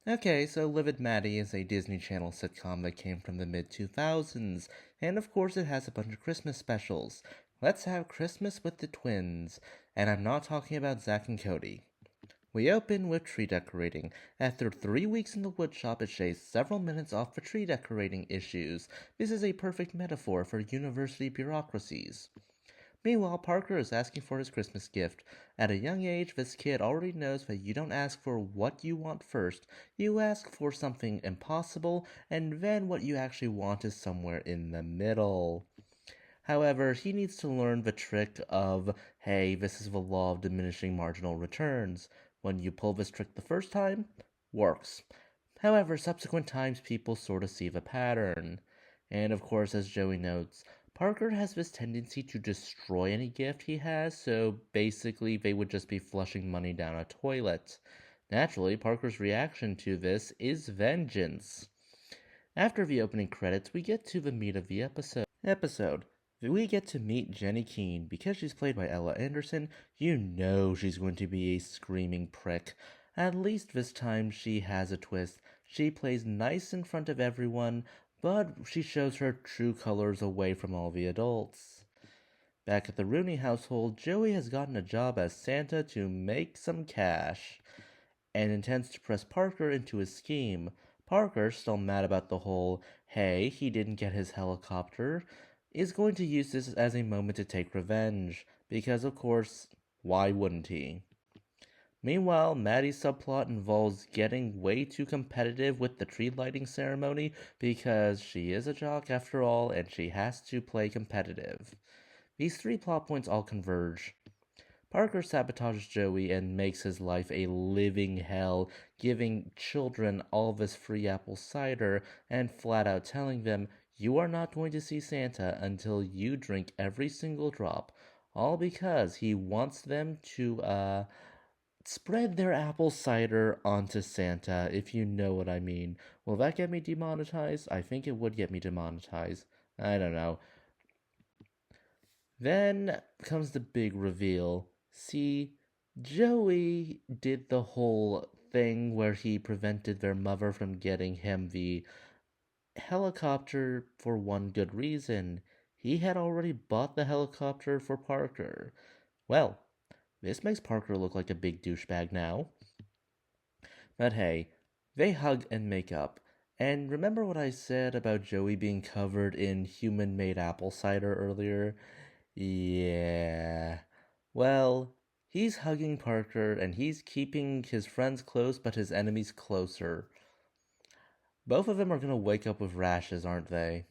Okay, so Liv and Maddie is a Disney Channel sitcom that came from the mid 2000s, and of course it has a bunch of Christmas specials. Let's have Christmas with the twins, and I'm not talking about Zach and Cody. We open with tree decorating. After 3 weeks in the woodshop, it shaves several minutes off for tree decorating issues. This is a perfect metaphor for university bureaucracies. Meanwhile, Parker is asking for his Christmas gift. At a young age, this kid already knows that you don't ask for what you want first, you ask for something impossible, and then what you actually want is somewhere in the middle. However, he needs to learn the trick of, hey, this is the law of diminishing marginal returns. When you pull this trick the first time, works. However, subsequent times people sort of see the pattern. And of course, as Joey notes, Parker has this tendency to destroy any gift he has, so basically they would just be flushing money down a toilet. Naturally, Parker's reaction to this is vengeance. After the opening credits, we get to the meat of the episode. We get to meet Jenny Keene. Because she's played by Ella Anderson, you know she's going to be a screaming prick. At least this time she has a twist. She plays nice in front of everyone, but she shows her true colors away from all the adults. Back at the Rooney household, Joey has gotten a job as Santa to make some cash and intends to press Parker into his scheme. Parker, still mad about the whole, hey, he didn't get his helicopter, is going to use this as a moment to take revenge, because of course, why wouldn't he? Meanwhile, Maddie's subplot involves getting way too competitive with the tree lighting ceremony because she is a jock after all and she has to play competitive. These three plot points all converge. Parker sabotages Joey and makes his life a living hell, giving children all this free apple cider and flat out telling them, you are not going to see Santa until you drink every single drop, all because he wants them to, spread their apple cider onto Santa, if you know what I mean. Will that get me demonetized? I think it would get me demonetized. I don't know. Then comes the big reveal. See, Joey did the whole thing where he prevented their mother from getting him the helicopter for one good reason. He had already bought the helicopter for Parker. Well, this makes Parker look like a big douchebag now. But hey, they hug and make up. And remember what I said about Joey being covered in human made apple cider earlier? Yeah. Well, he's hugging Parker and he's keeping his friends close but his enemies closer. Both of them are gonna wake up with rashes, aren't they?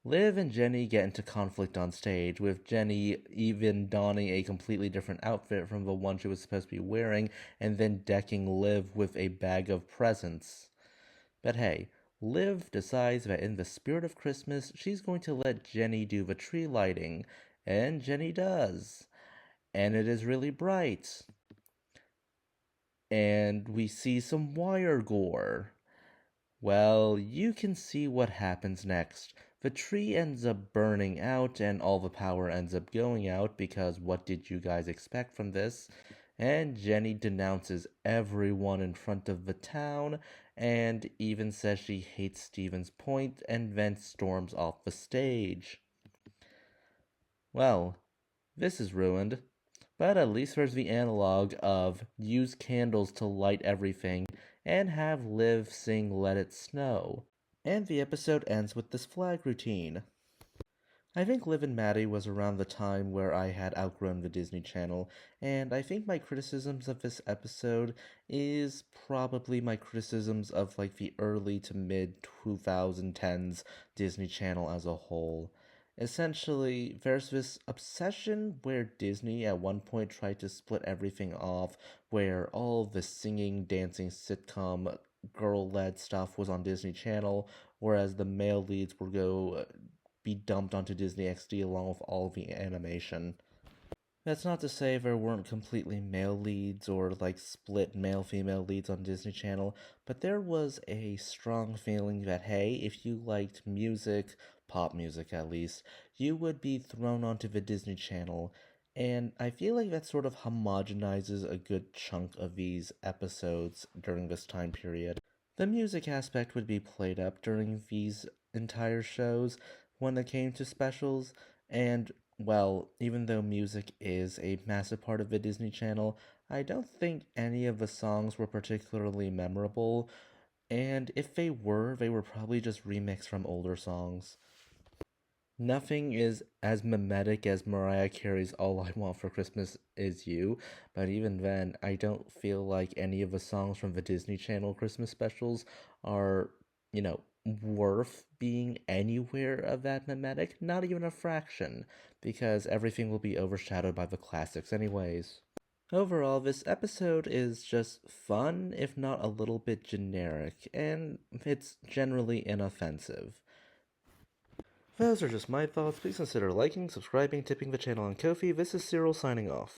Liv and Jenny get into conflict on stage, with Jenny even donning a completely different outfit from the one she was supposed to be wearing and then decking Liv with a bag of presents. But hey, Liv decides that in the spirit of Christmas, she's going to let Jenny do the tree lighting, and Jenny does. And it is really bright. And we see some wire gore. Well, you can see what happens next. The tree ends up burning out, and all the power ends up going out because what did you guys expect from this? And Jenny denounces everyone in front of the town and even says she hates Stevens Point and then storms off the stage. Well, this is ruined. But at least there's the analog of use candles to light everything and have Liv sing Let It Snow. And the episode ends with this flag routine. I think Liv and Maddie was around the time where I had outgrown the Disney Channel, and I think my criticisms of this episode is probably my criticisms of like the early to mid 2010s Disney Channel as a whole. Essentially, there's this obsession where Disney at one point tried to split everything off, where all the singing, dancing, sitcom, girl led stuff was on Disney Channel, whereas the male leads would go be dumped onto Disney XD along with all the animation. That's not to say there weren't completely male leads or like split male female leads on Disney Channel, but there was a strong feeling that hey, if you liked music, pop music at least, you would be thrown onto the Disney Channel. And I feel like that sort of homogenizes a good chunk of these episodes during this time period. The music aspect would be played up during these entire shows when it came to specials, and well, even though music is a massive part of the Disney Channel, I don't think any of the songs were particularly memorable, and if they were probably just remixed from older songs. Nothing is as mimetic as Mariah Carey's All I Want for Christmas Is You, but even then, I don't feel like any of the songs from the Disney Channel Christmas specials are, worth being anywhere of that mimetic, not even a fraction, because everything will be overshadowed by the classics, anyways. Overall, this episode is just fun, if not a little bit generic, and it's generally inoffensive. Those are just my thoughts. Please consider liking, subscribing, tipping the channel on Ko-fi. This is Cyril signing off.